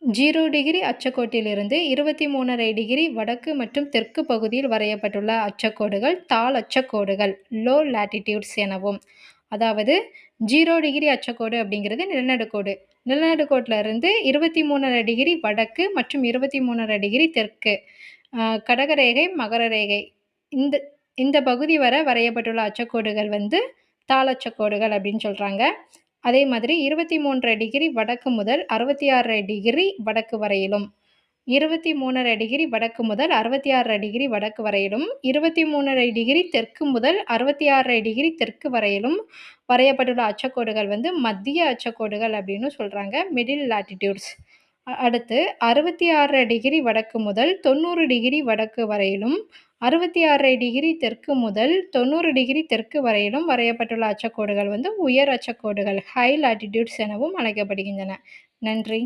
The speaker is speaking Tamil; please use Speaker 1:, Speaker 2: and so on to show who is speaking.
Speaker 1: 0° அச்சக்கோட்டிலிருந்து 23½ வடக்கு மற்றும் தெற்கு பகுதியில் வரையப்பட்டுள்ள அச்சக்கோடுகள் தாழ் அச்சக்கோடுகள் லோ லேட்டிடியூட்ஸ் எனவும், அதாவது 0° அச்சக்கோடு அப்படிங்கிறது நிலநடுக்கோடு. நிலநடுக்கோட்டில இருந்து 23½ வடக்கு மற்றும் 23½ தெற்கு கடகரேகை, மகர ரேகை இந்த இந்த பகுதி வரை வரையப்பட்டுள்ள அச்சக்கோடுகள் வந்து தாளச்சக்கோடுகள் அப்படின்னு சொல்றாங்க. அதே மாதிரி 23° வடக்கு முதல் 66° வடக்கு வரையிலும், 23½ வடக்கு முதல் 66° வடக்கு வரையிலும், 23° தெற்கு முதல் 66° தெற்கு வரையிலும் வரையப்பட்டுள்ள அச்சக்கோடுகள் வந்து மத்திய அச்சக்கோடுகள் அப்படின்னு சொல்றாங்க. Middle latitudes. அடுத்து 66° வடக்கு முதல் 90° வடக்கு வரையிலும், 66° தெற்கு முதல் 90° தெற்கு வரையிலும் வரையப்பட்டுள்ள அச்சக்கோடுகள் வந்து உயர் அச்சக்கோடுகள் ஹை லேட்டிடியூட்ஸ் எனவும் அழைக்கப்படுகின்றன. நன்றி.